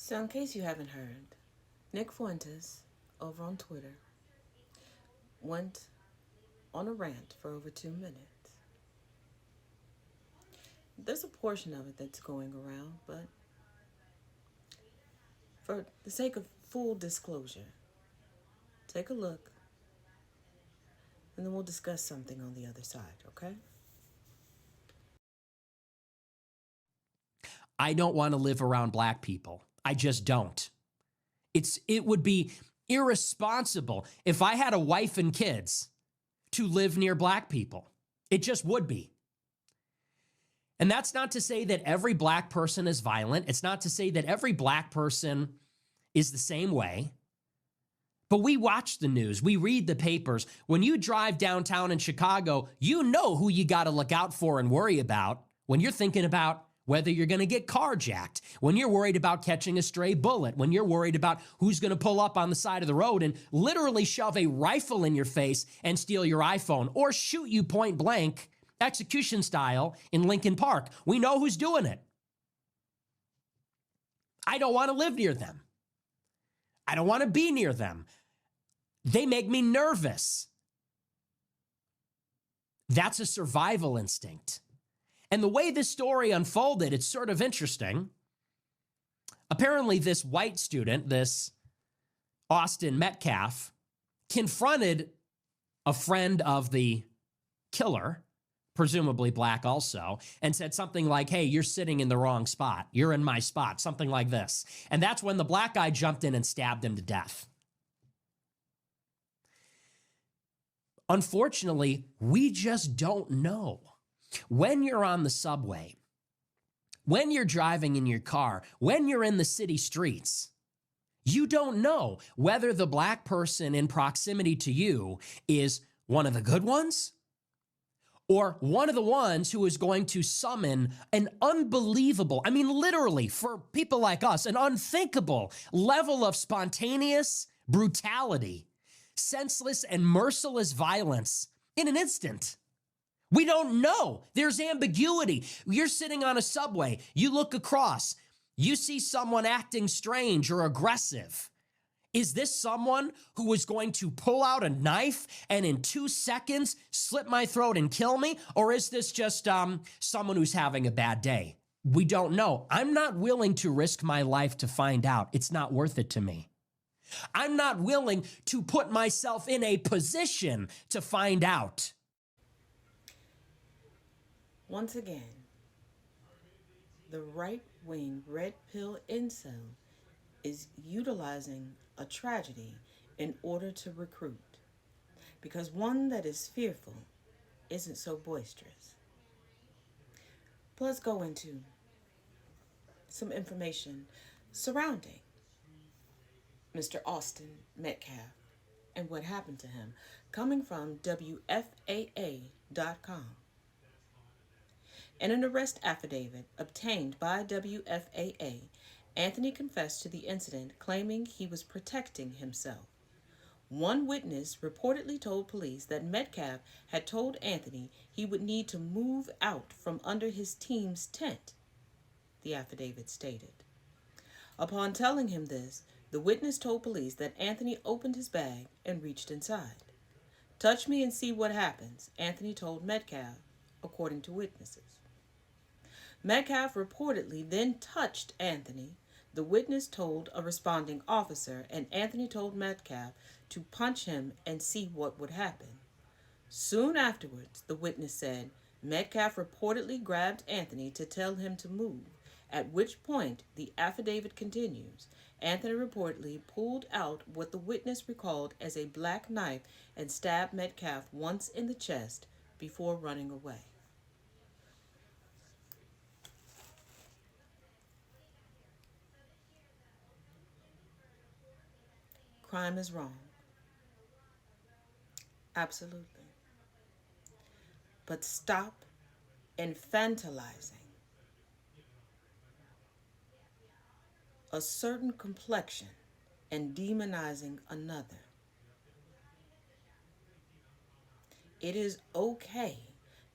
So, in case you haven't heard, Nick Fuentes over on Twitter went on a rant for over 2 minutes. There's a portion of it that's going around, but for the sake of full disclosure, take a look and then we'll discuss something on the other side, okay? I don't want to live around black people. I just don't. It would be irresponsible if I had a wife and kids to live near black people. It just would be. And that's not to say that every black person is violent. It's not to say that every black person is the same way. But we watch the news. We read the papers. When you drive downtown in Chicago, you know who you got to look out for and worry about when you're thinking about whether you're going to get carjacked, when you're worried about catching a stray bullet, when you're worried about who's going to pull up on the side of the road and literally shove a rifle in your face and steal your iPhone or shoot you point blank, execution style, in Lincoln Park. We know who's doing it. I don't want to live near them. I don't want to be near them. They make me nervous. That's a survival instinct. And the way this story unfolded, it's sort of interesting. Apparently, this white student, this Austin Metcalf, confronted a friend of the killer, presumably black also, and said something like, hey, you're sitting in the wrong spot. You're in my spot, something like this. And that's when the black guy jumped in and stabbed him to death. Unfortunately, we just don't know. When you're on the subway, when you're driving in your car, when you're in the city streets, you don't know whether the black person in proximity to you is one of the good ones or one of the ones who is going to summon an unbelievable, I mean, literally, for people like us, an unthinkable level of spontaneous brutality, senseless and merciless violence in an instant. We don't know. There's ambiguity. You're sitting on a subway. You look across. You see someone acting strange or aggressive. Is this someone who is going to pull out a knife and in 2 seconds slit my throat and kill me? Or is this just someone who's having a bad day? We don't know. I'm not willing to risk my life to find out. It's not worth it to me. I'm not willing to put myself in a position to find out. Once again, the right-wing red pill incel is utilizing a tragedy in order to recruit. Because one that is fearful isn't so boisterous. Let's go into some information surrounding Mr. Austin Metcalf and what happened to him, coming from WFAA.com. In an arrest affidavit obtained by WFAA, Anthony confessed to the incident, claiming he was protecting himself. One witness reportedly told police that Metcalf had told Anthony he would need to move out from under his team's tent, the affidavit stated. Upon telling him this, the witness told police that Anthony opened his bag and reached inside. Touch me and see what happens, Anthony told Metcalf, according to witnesses. Metcalf reportedly then touched Anthony. The witness told a responding officer, and Anthony told Metcalf to punch him and see what would happen. Soon afterwards, the witness said, Metcalf reportedly grabbed Anthony to tell him to move, at which point, the affidavit continues, Anthony reportedly pulled out what the witness recalled as a black knife and stabbed Metcalf once in the chest before running away. Crime is wrong. Absolutely. But stop infantilizing a certain complexion and demonizing another. It is okay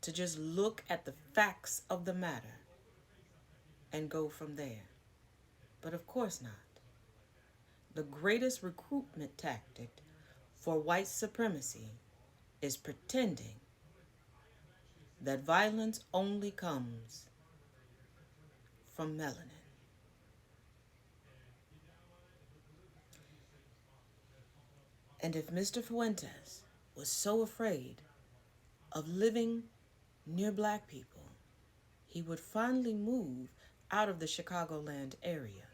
to just look at the facts of the matter and go from there. But of course not. The greatest recruitment tactic for white supremacy is pretending that violence only comes from melanin. And if Mr. Fuentes was so afraid of living near black people, he would finally move out of the Chicagoland area